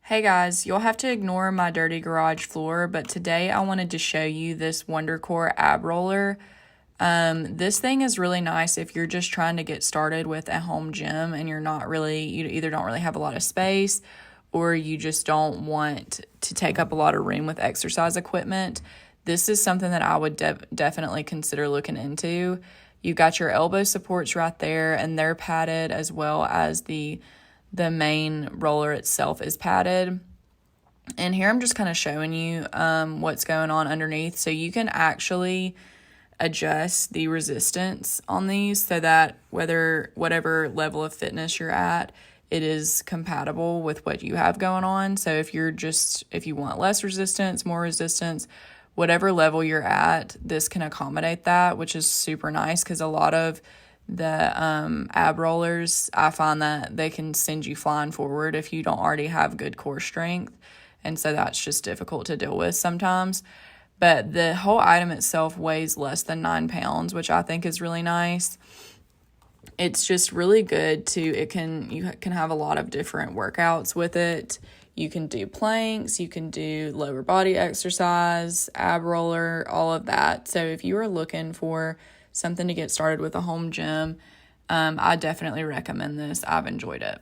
Hey guys, you'll have to ignore my dirty garage floor, but today I wanted to show you this WonderCore ab roller. This thing is really nice if you're just trying to get started with a home gym and you either don't really have a lot of space or you just don't want to take up a lot of room with exercise equipment. This is something that I would definitely consider looking into. You've got your elbow supports right there, and they're padded, as well as the main roller itself is padded. And here I'm just kind of showing you what's going on underneath. So you can actually adjust the resistance on these so that whatever level of fitness you're at, it is compatible with what you have going on. So if you want less resistance, more resistance, whatever level you're at, this can accommodate that, which is super nice because a lot of the ab rollers, I find that they can send you flying forward if you don't already have good core strength. And so that's just difficult to deal with sometimes. But the whole item itself weighs less than 9 pounds, which I think is really nice. It's just really good you can have a lot of different workouts with it. You can do planks, you can do lower body exercise, ab roller, all of that. So if you are looking for something to get started with a home gym, I definitely recommend this. I've enjoyed it.